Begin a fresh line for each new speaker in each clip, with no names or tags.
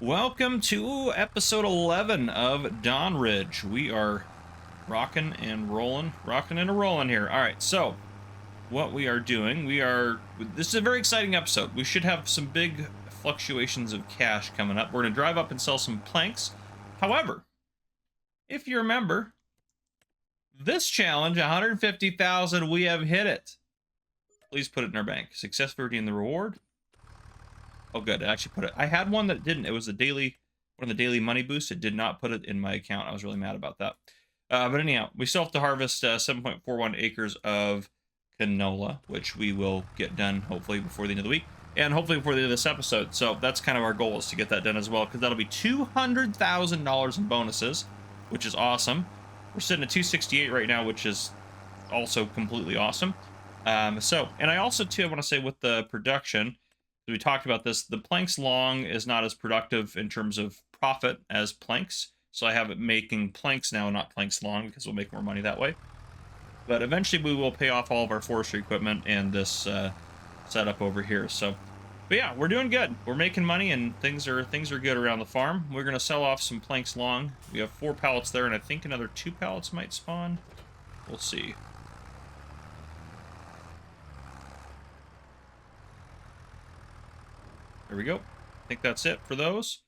Welcome to episode 11 of Dawnridge. We are rocking and rolling here. All right, so what we are doing, this is a very exciting episode. We should have some big fluctuations of cash coming up. We're going to drive up and sell some planks. However, if you remember, this challenge, 150,000, we have hit it. Please put it in our bank. Success for redeeming the reward. Oh, good. I actually put it. I had one that didn't. It was one of the daily money boosts. It did not put it in my account. I was really mad about that. But anyhow, we still have to harvest 7.41 acres of canola, which we will get done hopefully before the end of the week, and hopefully before the end of this episode. So that's kind of our goal, is to get that done as well, because that'll be $200,000 in bonuses, which is awesome. We're sitting at 268 right now, which is also completely awesome. And I also too, I want to say with the production, we talked about this, the planks long is not as productive in terms of profit as planks. So I have it making planks now, not planks long, because we'll make more money that way. But eventually we will pay off all of our forestry equipment and this setup over here. So, but yeah, we're doing good. We're making money and things are good around the farm. We're going to sell off some planks long. We have 4 pallets there, and I think another 2 pallets might spawn. We'll see. There we go. I think that's it for those.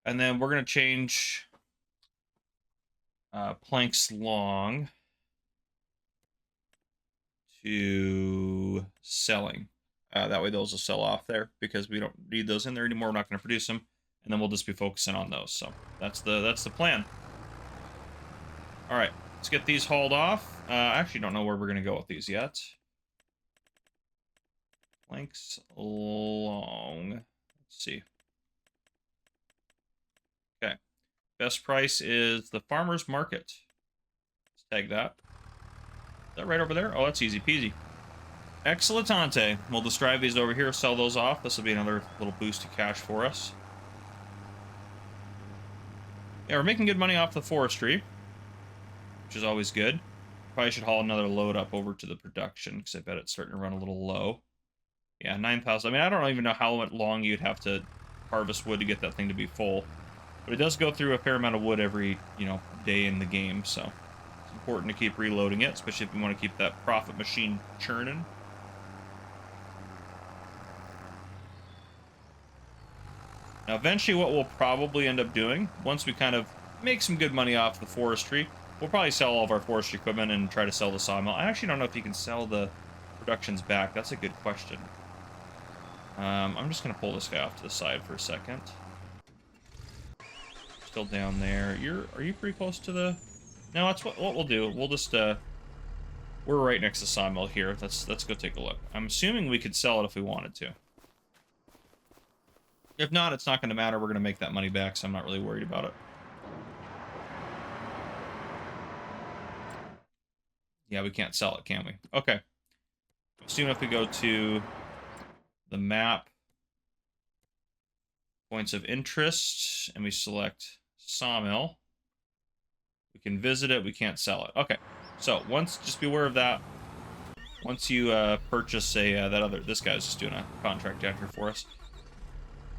And then we're going to change planks long to selling. That way those will sell off there, because we don't need those in there anymore. We're not going to produce them. And then we'll just be focusing on those. So that's the plan. All right, let's get these hauled off. I actually don't know where we're going to go with these yet. Planks long. Let's see. Okay. Best price is the farmer's market. Let's tag that. Is that right over there? Oh, that's easy peasy. Excellentante. We'll just drive these over here, sell those off. This will be another little boost to cash for us. Yeah, we're making good money off the forestry, which is always good. Probably should haul another load up over to the production, because I bet it's starting to run a little low. Yeah, 9,000. I mean, I don't even know how long you'd have to harvest wood to get that thing to be full. But it does go through a fair amount of wood every, day in the game, so it's important to keep reloading it, especially if you want to keep that profit machine churning. Now, eventually what we'll probably end up doing, once we kind of make some good money off the forestry, we'll probably sell all of our forestry equipment and try to sell the sawmill. I actually don't know if you can sell the productions back. That's a good question. I'm just gonna pull this guy off to the side for a second. Still down there. Are you pretty close to the? No, that's what we'll do. We'll just we're right next to Sawmill here. Let's go take a look. I'm assuming we could sell it if we wanted to. If not, it's not going to matter. We're going to make that money back, so I'm not really worried about it. Yeah, we can't sell it, can we? Okay. Soon if we go to the map, points of interest, and we select Sawmill, we can visit it, we can't sell it. Okay, so just be aware of that. Once you purchase this guy's just doing a contract down here for us.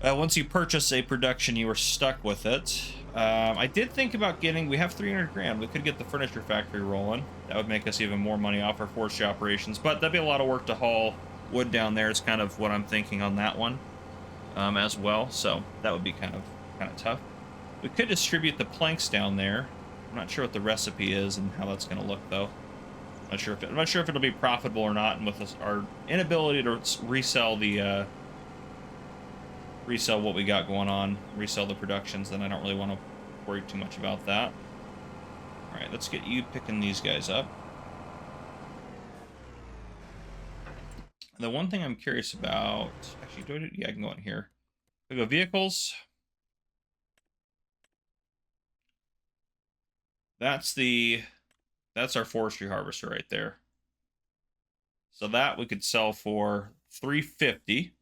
Once you purchase a production, you are stuck with it. I did think about we have 300 grand. We could get the furniture factory rolling. That would make us even more money off our forestry operations, but that'd be a lot of work to haul wood down there. It's kind of what I'm thinking on that one as well. So that would be kind of tough. We could distribute the planks down there. I'm not sure what the recipe is and how that's going to look, though. I'm not sure if it'll be profitable or not. And with our inability to resell what we got going on, resell the productions, then I don't really want to worry too much about that. All right, let's get you picking these guys up. The one thing I'm curious about, actually, yeah, I can go in here. We go vehicles. That's our forestry harvester right there. So that we could sell for $350.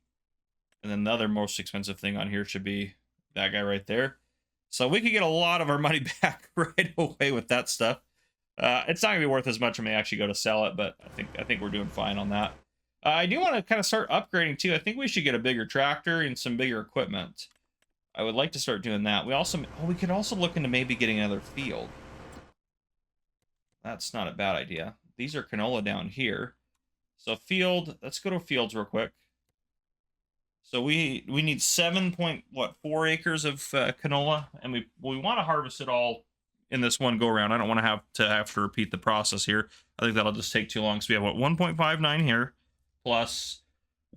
And then the other most expensive thing on here should be that guy right there. So we could get a lot of our money back right away with that stuff. It's not gonna be worth as much when we actually go to sell it, but I think we're doing fine on that. I do want to kind of start upgrading too. I think we should get a bigger tractor and some bigger equipment. I would like to start doing that. We could also look into maybe getting another field. That's not a bad idea. These are canola down here. So field, let's go to fields real quick. So we need 7.4 acres of canola, and we want to harvest it all in this one go around. I don't want to have to repeat the process here. I think that'll just take too long. So we have what, 1.59 here plus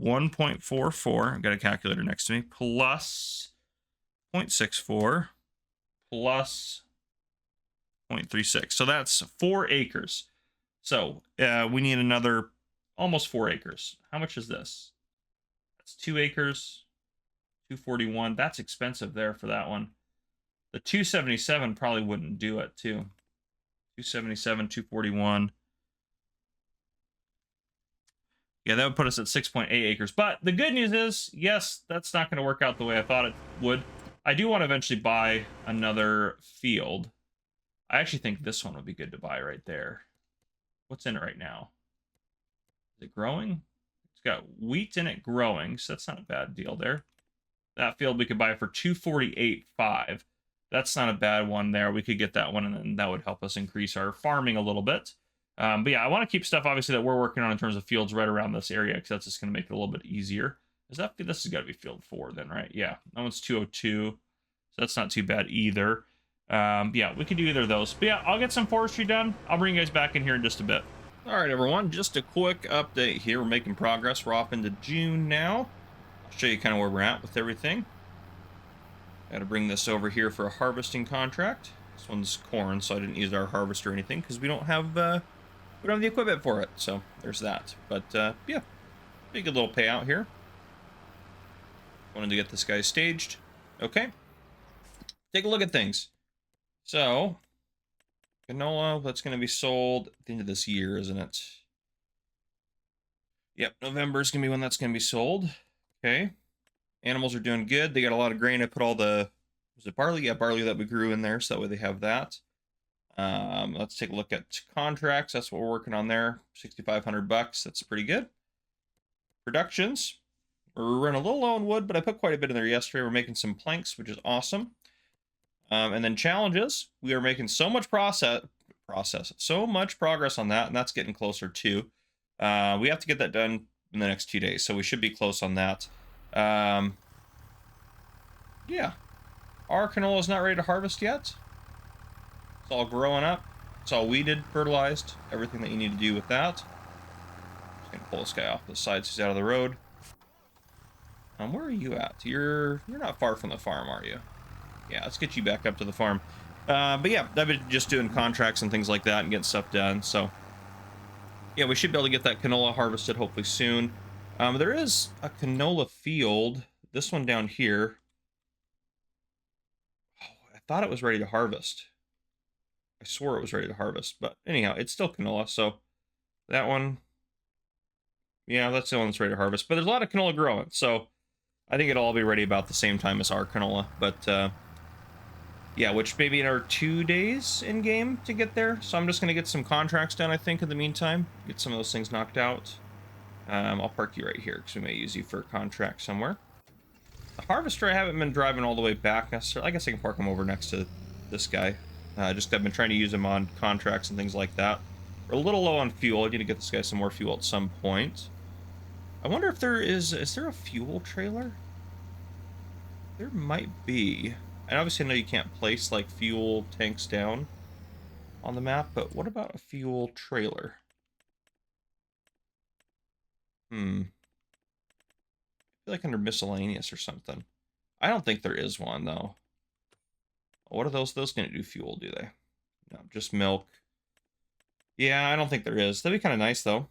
1.44. I've got a calculator next to me, plus 0.64 plus 0.36. So that's 4 acres. So we need another almost 4 acres. How much is this? That's 2 acres, 241. That's expensive there for that one. The 277 probably wouldn't do it too. 277, 241. Yeah, that would put us at 6.8 acres. But the good news is, yes, that's not going to work out the way I thought it would. I do want to eventually buy another field. I actually think this one would be good to buy right there. What's in it right now? Is it growing? It's got wheat in it growing, so that's not a bad deal there. That field we could buy for 248.5. That's not a bad one there. We could get that one, and then that would help us increase our farming a little bit. But yeah, I want to keep stuff, obviously, that we're working on in terms of fields right around this area, because that's just going to make it a little bit easier. This has got to be field 4 then, right? Yeah, that one's 202, so that's not too bad either. Yeah, we could do either of those. But yeah, I'll get some forestry done. I'll bring you guys back in here in just a bit. All right, everyone, just a quick update here. We're making progress. We're off into June now. I'll show you kind of where we're at with everything. Got to bring this over here for a harvesting contract. This one's corn, so I didn't use our harvester or anything because we don't have the equipment for it. So there's that. But yeah, pretty good little payout here. Wanted to get this guy staged. Okay. Take a look at things. So canola, that's going to be sold at the end of this year, isn't it? Yep, November is going to be when that's going to be sold. Okay. Animals are doing good. They got a lot of grain. I put all the, was it barley? Yeah, barley that we grew in there, so that way they have that. Let's take a look at contracts. That's what we're working on there. 6,500 bucks. That's pretty good. Productions. We're running a little low on wood, but I put quite a bit in there yesterday. We're making some planks, which is awesome. And then challenges. We are making so much so much progress on that, and that's getting closer too. We have to get that done in the next 2 days, so we should be close on that. Yeah. Our canola is not ready to harvest yet. It's all growing up. It's all weeded, fertilized, everything that you need to do with that. Just gonna pull this guy off the side so he's out of the road. Where are you at? You're not far from the farm, are you? Yeah, let's get you back up to the farm. But yeah, I've been just doing contracts and things like that and getting stuff done. So yeah, we should be able to get that canola harvested hopefully soon. There is a canola field. This one down here. Oh, I thought it was ready to harvest. I swore it was ready to harvest, but anyhow, it's still canola. So that one, yeah, that's the one that's ready to harvest. But there's a lot of canola growing, so I think it'll all be ready about the same time as our canola. But yeah, which maybe in our 2 days in game to get there. So I'm just gonna get some contracts done, I think, in the meantime. Get some of those things knocked out. I'll park you right here because we may use you for a contract somewhere. The harvester, I haven't been driving all the way back necessarily. I guess I can park him over next to this guy. Just I've been trying to use him on contracts and things like that. We're a little low on fuel. I need to get this guy some more fuel at some point. I wonder if is there a fuel trailer? There might be. And obviously I know you can't place like fuel tanks down on the map, but what about a fuel trailer? I feel like under miscellaneous or something. I don't think there is one though. What are those gonna do fuel, do they? No, just milk. Yeah, I don't think there is. That'd be kind of nice though.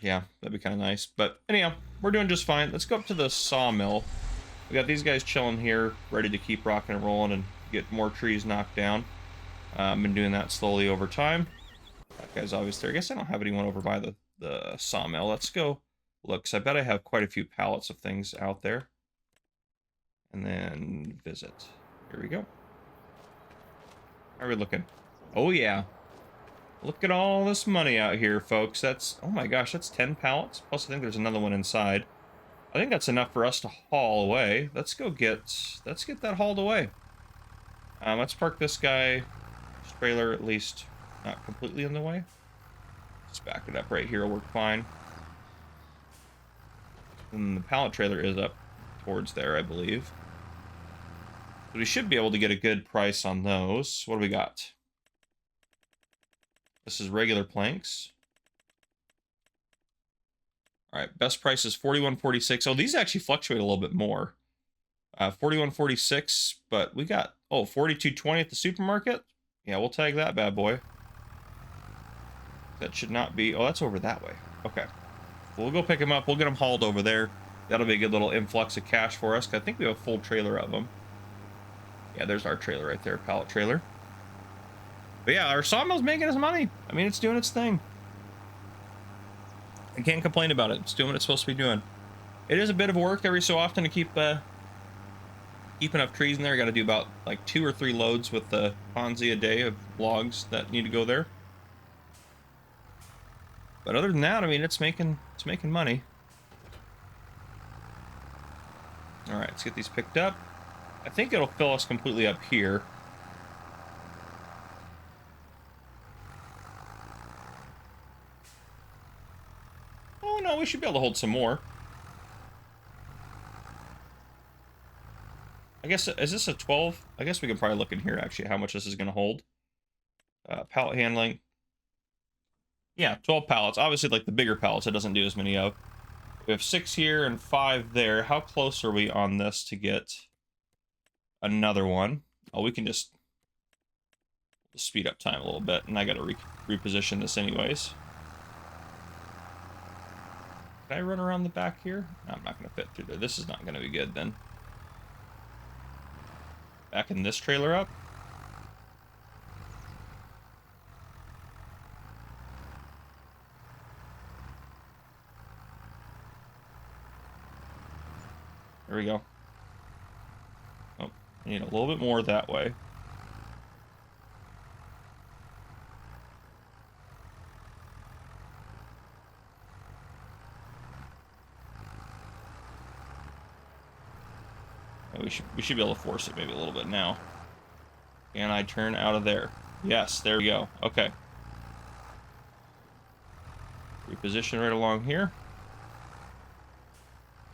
Yeah, that'd be kind of nice. But anyhow, we're doing just fine. Let's go up to the sawmill. We got these guys chilling here, ready to keep rocking and rolling and get more trees knocked down. I've been doing that slowly over time. That guy's obviously there. I guess I don't have anyone over by the sawmill. Let's go look, 'cause I bet I have quite a few pallets of things out there. And then visit. Here we go. How are we looking? Oh yeah. Look at all this money out here, folks. That's, oh my gosh, that's 10 pallets. Plus I think there's another one inside. I think that's enough for us to haul away. Let's get that hauled away. Let's park this guy's trailer at least not completely in the way. Let's back it up right here. It'll work fine. And the pallet trailer is up towards there, I believe. So we should be able to get a good price on those. What do we got? This is regular planks. All right, best price is $41.46. Oh, these actually fluctuate a little bit more. $41.46, but we got, oh, $42.20 at the supermarket. Yeah, we'll tag that bad boy. That should not be, oh, that's over that way. Okay. We'll go pick them up. We'll get them hauled over there. That'll be a good little influx of cash for us. I think we have a full trailer of them. Yeah, there's our trailer right there, pallet trailer. But yeah, our sawmill's making us money. I mean, it's doing its thing. I can't complain about it. It's doing what it's supposed to be doing. It is a bit of work every so often to keep enough trees in there. I got to do about like 2 or 3 loads with the Ponzi a day of logs that need to go there. But other than that, I mean, it's making money. All right, let's get these picked up. I think it'll fill us completely up here. Oh no, we should be able to hold some more. I guess, is this a 12? I guess we can probably look in here actually how much this is going to hold. Pallet handling. Yeah, 12 pallets. Obviously, like the bigger pallets, it doesn't do as many of. We have 6 here and 5 there. How close are we on this to get another one? Oh, we can just speed up time a little bit, and I got to reposition this anyways. Can I run around the back here? No, I'm not going to fit through there. This is not going to be good then. Backing this trailer up. There we go. Oh, I need a little bit more that way. We should be able to force it maybe a little bit now. Can I turn out of there? Yes, there we go. Okay. Reposition right along here.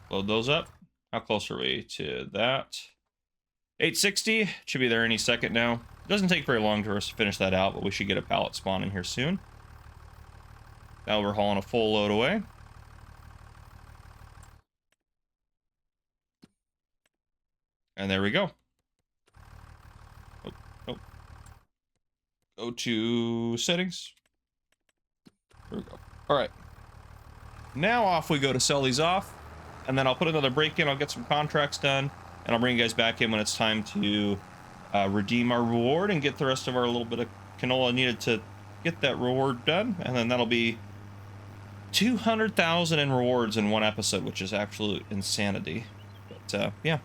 Load those up. How close are we to that? 860. Should be there any second now. It doesn't take very long for us to finish that out, but we should get a pallet spawn in here soon. Now we're hauling a full load away. And there we go. Oh. Go to settings. There we go. All right. Now off we go to sell these off. And then I'll put another break in. I'll get some contracts done. And I'll bring you guys back in when it's time to redeem our reward and get the rest of our little bit of canola needed to get that reward done. And then that'll be 200,000 in rewards in one episode, which is absolute insanity. But yeah.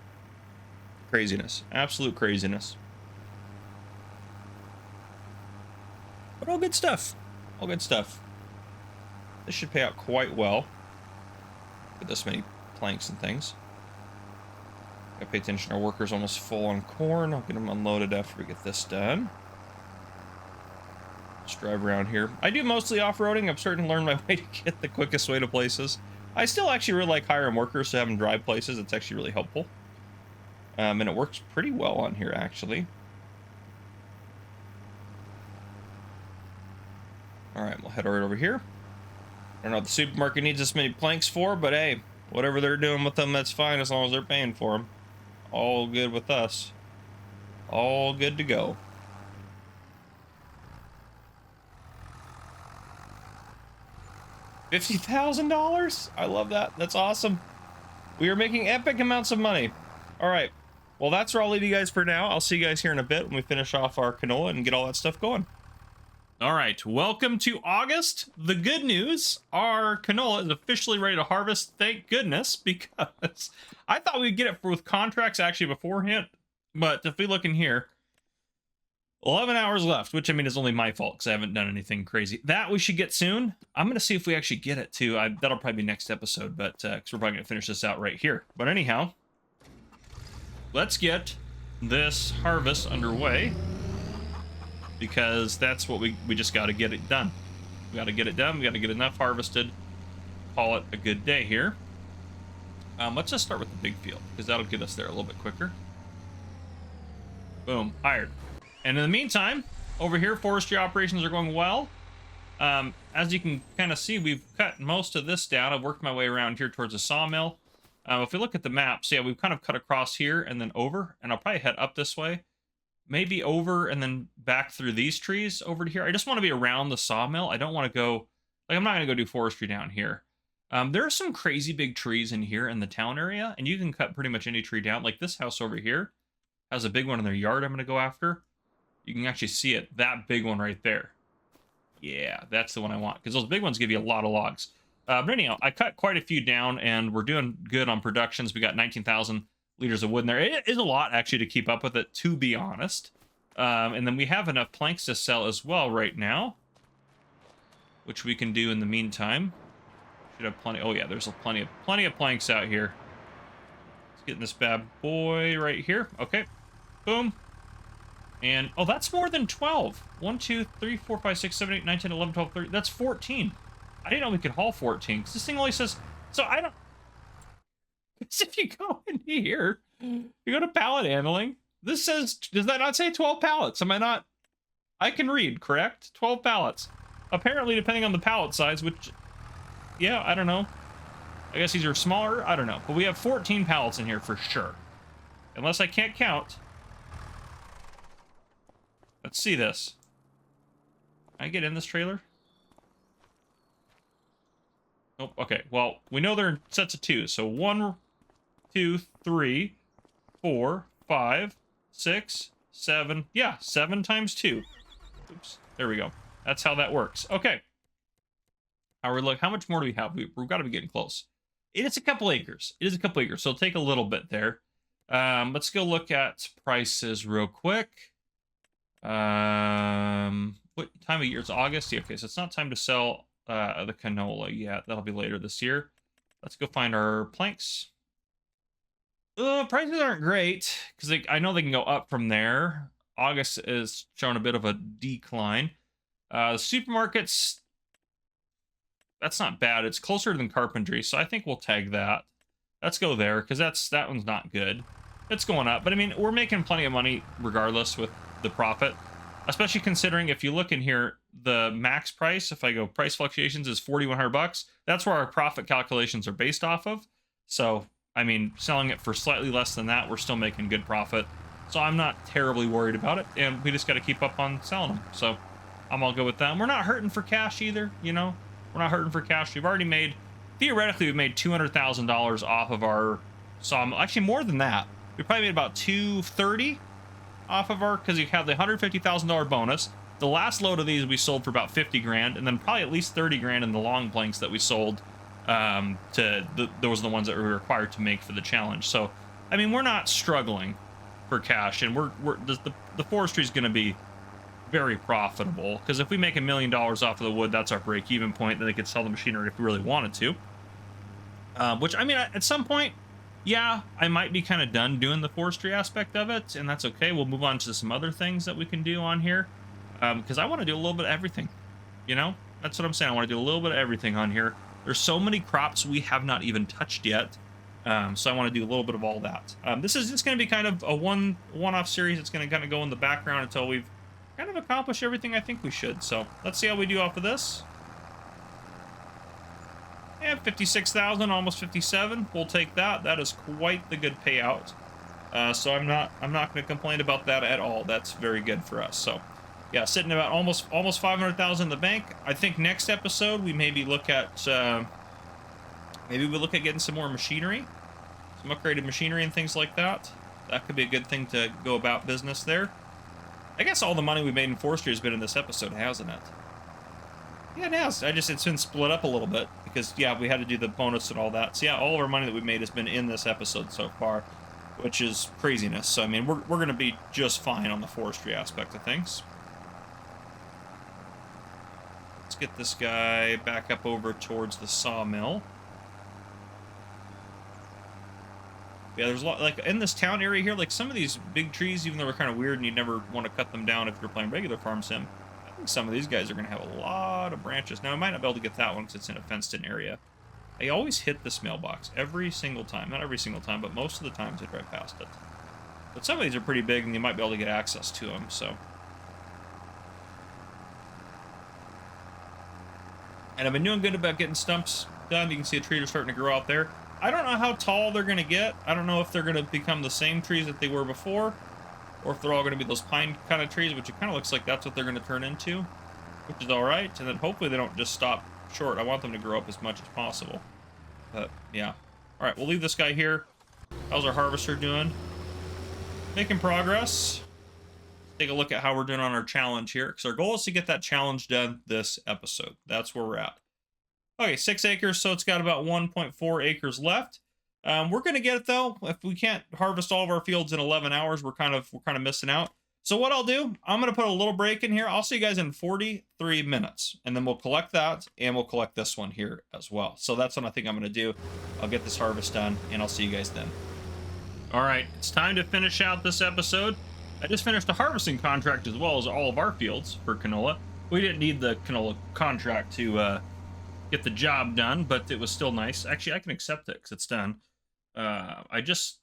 Craziness. Absolute craziness. But all good stuff. All good stuff. This should pay out quite well. With this many planks and things. Gotta pay attention. Our worker's almost full on corn. I'll get them unloaded after we get this done. Let's drive around here. I do mostly off-roading. I'm starting to learn my way to get the quickest way to places. I still actually really like hiring workers to have them drive places. It's actually really helpful. And it works pretty well on here, actually. Alright, we'll head right over here. I don't know what the supermarket needs this many planks for, but hey, whatever they're doing with them, that's fine as long as they're paying for them. All good with us. All good to go. $50,000? I love that. That's awesome. We are making epic amounts of money. Alright. Well, that's where I'll leave you guys for now. I'll see you guys here in a bit when we finish off our canola and get all that stuff going. All right, welcome to August. The good news, our canola is officially ready to harvest, thank goodness, because I thought we'd get it with contracts actually beforehand. But if we look in here, 11 hours left, which I mean is only my fault because I haven't done anything crazy. That we should get soon. I'm going to see if we actually get it too. That'll probably be next episode, but because we're probably going to finish this out right here. But anyhow, let's get this harvest underway because that's what we just got to get it done. We got to get it done. We got to get enough harvested. Call it a good day here. Let's just start with the big field because that'll get us there a little bit quicker. Boom, hired. And in the meantime, over here, forestry operations are going well. As you can kind of see, we've cut most of this down. I've worked my way around here towards the sawmill. If we look at the maps, yeah, we've kind of cut across here and then over, and I'll probably head up this way. Maybe over and then back through these trees over to here. I just want to be around the sawmill. I don't want to go, like, I'm not going to go do forestry down here. There are some crazy big trees in here in the town area, and you can cut pretty much any tree down. Like this house over here has a big one in their yard I'm going to go after. You can actually see it, that big one right there. Yeah, that's the one I want, because those big ones give you a lot of logs. But anyhow, I cut quite a few down, and we're doing good on productions. We got 19,000 liters of wood in there. It is a lot, actually, to keep up with it, to be honest. And then we have enough planks to sell as well right now, which we can do in the meantime. Should have plenty. Oh, yeah, there's plenty of planks out here. Let's get in this bad boy right here. Okay, boom. And, oh, that's more than 12. 1, 2, 3, 4, 5, 6, 7, 8, 9, 10, 11, 12, 13. That's 14. I didn't know we could haul 14, because this thing only says... So I don't... Because if you go in here, you go to pallet handling, this says... Does that not say 12 pallets? Am I not... I can read, correct? 12 pallets. Apparently, depending on the pallet size, which... Yeah, I don't know. I guess these are smaller? I don't know. But we have 14 pallets in here for sure. Unless I can't count... Let's see this. Can I get in this trailer? Nope. Okay. Well, we know they're in sets of 2. So 1, 2, 3, 4, 5, 6, 7. Yeah, 7 times 2. Oops. There we go. That's how that works. Okay. How much more do we have? We've got to be getting close. It is a couple acres. It is a couple acres. So it'll take a little bit there. Let's go look at prices real quick. What time of year? It's August. Yeah, okay, so it's not time to sell the canola yet. That'll be later this year. Let's go find our planks. Prices aren't great because I know they can go up from there. August is showing a bit of a decline. Supermarkets, that's not bad. It's closer than carpentry, so I think we'll tag that. Let's go there because that one's not good. It's going up, but I mean we're making plenty of money regardless with the profit, especially considering if you look in here, the max price, if I go price fluctuations, is 4,100 bucks. That's where our profit calculations are based off of. So I mean, selling it for slightly less than that, we're still making good profit. So I'm not terribly worried about it, and we just got to keep up on selling them. So I'm all good with that. And we're not hurting for cash either, you know. We're not hurting for cash. We've already made, theoretically, we've made $200,000 off of our sawmill. Actually, more than that. We probably made about $230,000 off of our, because you have the $150,000 bonus. The last load of these we sold for about 50 grand, and then probably at least 30 grand in the long planks that we sold. Those are the ones that we were required to make for the challenge. So, I mean, we're not struggling for cash, and the forestry is going to be very profitable, because if we make $1 million off of the wood, that's our break-even point. Then they could sell the machinery if we really wanted to. Which, I mean, at some point, yeah, I might be kind of done doing the forestry aspect of it, and that's okay. We'll move on to some other things that we can do on here, because I want to do a little bit of everything, you know? That's what I'm saying. I want to do a little bit of everything on here. There's so many crops we have not even touched yet, so I want to do a little bit of all that. This is just going to be kind of a one-off series. It's going to kind of go in the background until we've kind of accomplished everything I think we should. So let's see how we do off of this. Yeah, 56,000, almost 57. We'll take that. That is quite the good payout. So I'm not going to complain about that at all. That's very good for us. So yeah, sitting about almost 500,000 in the bank. I think next episode we maybe look at getting some more machinery, some upgraded machinery and things like that. That could be a good thing to go about business there. I guess all the money we made in forestry has been in this episode, hasn't it? Yeah, it has. It's been split up a little bit because, yeah, we had to do the bonus and all that. So, yeah, all of our money that we made has been in this episode so far. which is craziness. So, I mean, we're going to be just fine on the forestry aspect of things. Let's get this guy back up over towards the sawmill. Yeah, there's a lot, like, in this town area here, like, some of these big trees, even though they're kind of weird and you'd never want to cut them down if you're playing regular farm sim, I think some of these guys are going to have a lot of branches. Now, I might not be able to get that one because it's in a fenced-in area. I always hit this mailbox every single time. Not every single time, but most of the times I drive past it. But some of these are pretty big, and you might be able to get access to them, so. And I've been doing good about getting stumps done. You can see a tree starting to grow out there. I don't know how tall they're going to get. I don't know if they're going to become the same trees that they were before, or if they're all going to be those pine kind of trees, which it kind of looks like that's what they're going to turn into, which is all right. And then hopefully they don't just stop short. I want them to grow up as much as possible. But, yeah. All right, we'll leave this guy here. How's our harvester doing? Making progress. Take a look at how we're doing on our challenge here, because our goal is to get that challenge done this episode. That's where we're at. Okay, 6 acres, so it's got about 1.4 acres left. We're gonna get it though. If we can't harvest all of our fields in 11 hours, we're kind of missing out. So what I'll do, I'm gonna put a little break in here. I'll see you guys in 43 minutes, and then we'll collect that, and we'll collect this one here as well. So that's what I think I'm gonna do. I'll get this harvest done, and I'll see you guys then. All right, it's time to finish out this episode. I just finished a harvesting contract as well as all of our fields for canola. We didn't need the canola contract to get the job done, but it was still nice. Actually, I can accept it because it's done.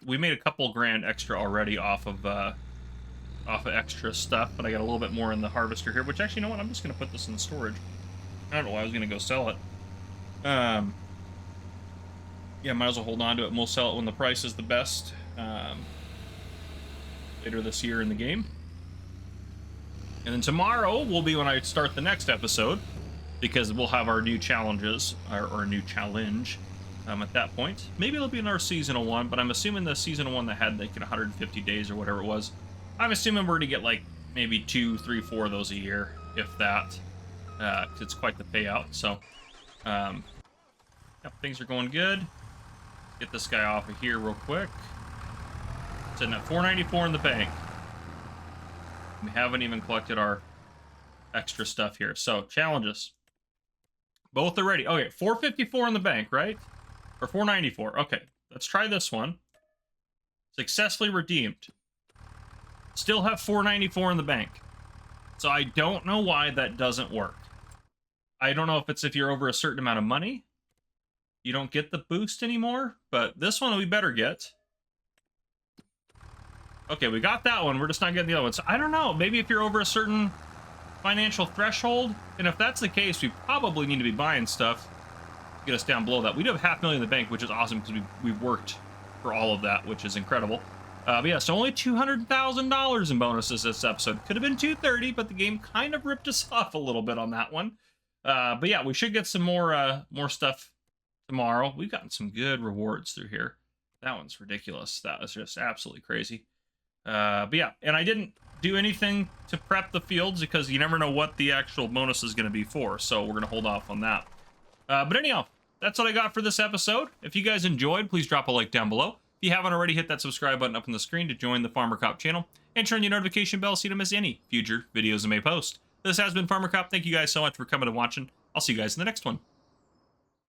We made a couple grand extra already off of extra stuff, but I got a little bit more in the harvester here, which actually, you know what? I'm just going to put this in storage. I don't know why I was going to go sell it. Yeah, might as well hold on to it, and we'll sell it when the price is the best later this year in the game. And then tomorrow will be when I start the next episode, because we'll have our new challenges, or a new challenge at that point. Maybe it'll be another seasonal one, but I'm assuming the seasonal one that had like 150 days or whatever it was, I'm assuming we're going to get like maybe 2, 3, 4 of those a year, if that. It's quite the payout. So, yep, things are going good. Get this guy off of here real quick. Sitting at 494 in the bank. We haven't even collected our extra stuff here. So, challenges. Both are ready. Okay, 454 in the bank, right? Or 494. Okay, let's try this one. Successfully redeemed. Still have 494 in the bank. So I don't know why that doesn't work. I don't know if it's if you're over a certain amount of money, you don't get the boost anymore, but this one we better get. Okay, we got that one. We're just not getting the other one. So I don't know. Maybe if you're over a certain financial threshold, and if that's the case, we probably need to be buying stuff to get us down below that. We do have $500,000 in the bank, which is awesome because we've worked for all of that, which is incredible. But yeah, so only $200,000 in bonuses this episode. Could have been 230, but the game kind of ripped us off a little bit on that one. But yeah, we should get some more stuff tomorrow. We've gotten some good rewards through here. That one's ridiculous. That was just absolutely crazy. But yeah, and I didn't do anything to prep the fields because you never know what the actual bonus is going to be for, so we're going to hold off on that. But anyhow, that's what I got for this episode. If you guys enjoyed, please drop a like down below. If you haven't already, hit that subscribe button up on the screen to join the Farmer Cop channel, and turn your notification bell so you don't miss any future videos I may post. This has been Farmer Cop. Thank you guys so much for coming and watching. I'll see you guys in the next one.